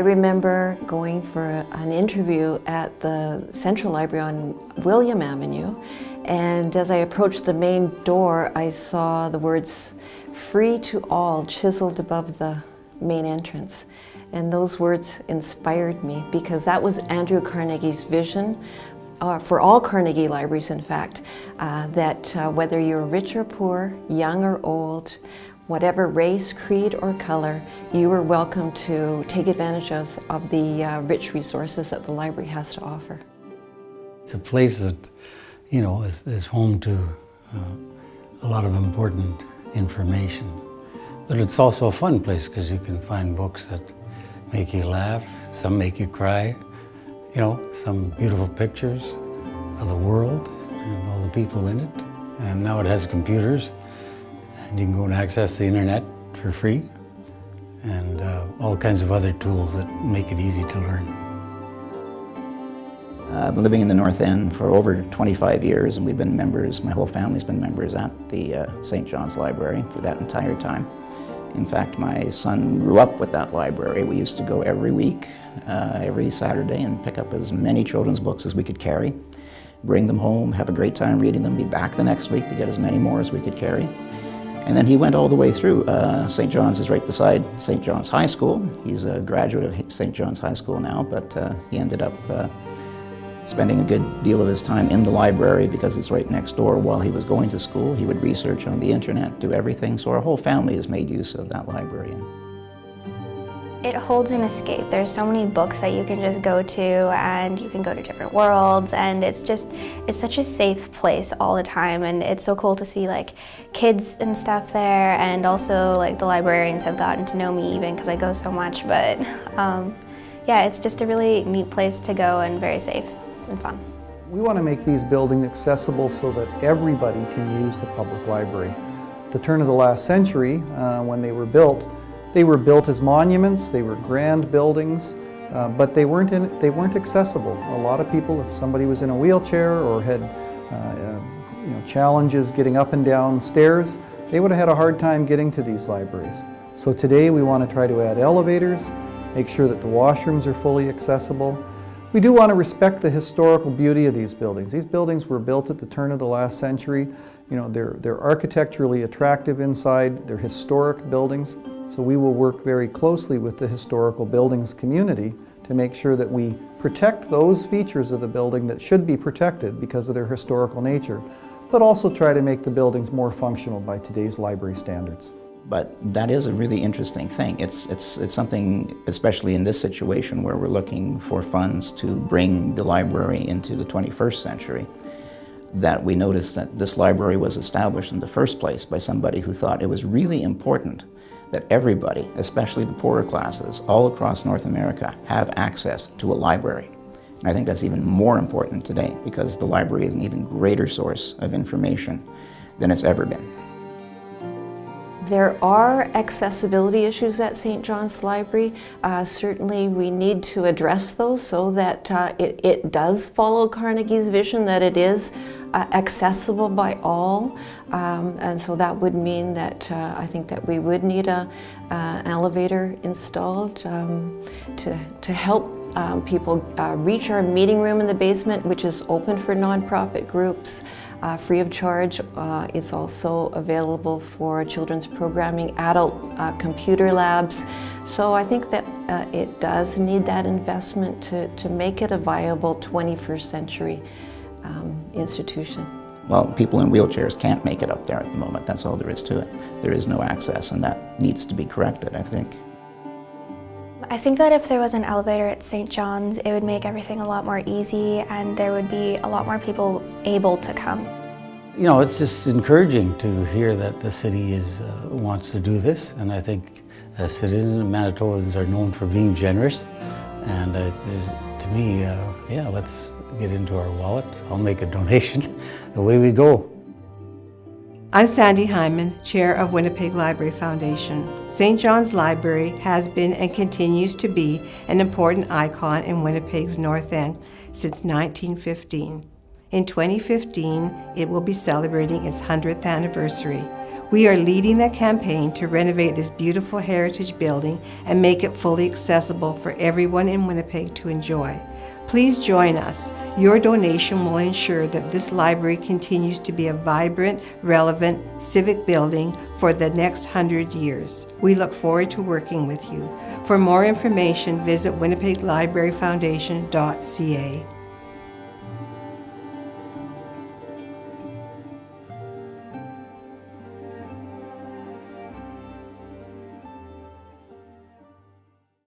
remember going for an interview at the Central Library on William Avenue, and as I approached the main door, I saw the words "Free to All" chiseled above the main entrance. And those words inspired me because that was Andrew Carnegie's vision for all Carnegie libraries, in fact, that whether you're rich or poor, young or old, whatever race, creed, or color, you are welcome to take advantage of the rich resources that the library has to offer. It's a place that, you know, is home to a lot of important information. But it's also a fun place because you can find books that make you laugh, some make you cry, you know, some beautiful pictures of the world and all the people in it. And now it has computers, and you can go and access the internet for free, and all kinds of other tools that make it easy to learn. I've been living in the North End for over 25 years, and we've been members, my whole family's been members at the St. John's Library for that entire time. In fact, my son grew up with that library. We used to go every week, every Saturday, and pick up as many children's books as we could carry, bring them home, have a great time reading them, be back the next week to get as many more as we could carry. And then he went all the way through. St. John's is right beside St. John's High School. He's a graduate of St. John's High School now, but he ended up spending a good deal of his time in the library because it's right next door. While he was going to school, he would research on the internet, do everything. So our whole family has made use of that library. It holds an escape. There's so many books that you can just go to, and you can go to different worlds, and it's such a safe place all the time, and it's so cool to see like kids and stuff there, and also like the librarians have gotten to know me even because I go so much, but yeah, it's just a really neat place to go and very safe and fun. We want to make these buildings accessible so that everybody can use the public library. At the turn of the last century, when they were built as monuments. They were grand buildings, but they weren't accessible. A lot of people, if somebody was in a wheelchair or had challenges getting up and down stairs, they would have had a hard time getting to these libraries. So today we want to try to add elevators, make sure that the washrooms are fully accessible. We do want to respect the historical beauty of these buildings. These buildings were built at the turn of the last century. You know, they're architecturally attractive inside. They're historic buildings. So we will work very closely with the historical buildings community to make sure that we protect those features of the building that should be protected because of their historical nature, but also try to make the buildings more functional by today's library standards. But that is a really interesting thing. It's something, especially in this situation where we're looking for funds to bring the library into the 21st century, that we noticed that this library was established in the first place by somebody who thought it was really important that everybody, especially the poorer classes, all across North America, have access to a library. And I think that's even more important today because the library is an even greater source of information than it's ever been. There are accessibility issues at St. John's Library. Certainly we need to address those so that it does follow Carnegie's vision, that it is accessible by all. And so that would mean that I think that we would need an elevator installed to help people reach our meeting room in the basement, which is open for nonprofit groups. Free of charge. It's also available for children's programming, adult computer labs. So I think that it does need that investment to make it a viable 21st century institution. Well, people in wheelchairs can't make it up there at the moment. That's all there is to it. There is no access, and that needs to be corrected, I think. I think that if there was an elevator at St. John's, it would make everything a lot more easy, and there would be a lot more people able to come. You know, it's just encouraging to hear that the city wants to do this, and I think as citizens, Manitobans are known for being generous, and to me, yeah, let's get into our wallet. I'll make a donation. Away we go. I'm Sandy Hyman, Chair of Winnipeg Library Foundation. St. John's Library has been and continues to be an important icon in Winnipeg's North End since 1915. In 2015, it will be celebrating its 100th anniversary. We are leading the campaign to renovate this beautiful heritage building and make it fully accessible for everyone in Winnipeg to enjoy. Please join us. Your donation will ensure that this library continues to be a vibrant, relevant civic building for the next 100 years. We look forward to working with you. For more information, visit winnipeg library foundation.ca.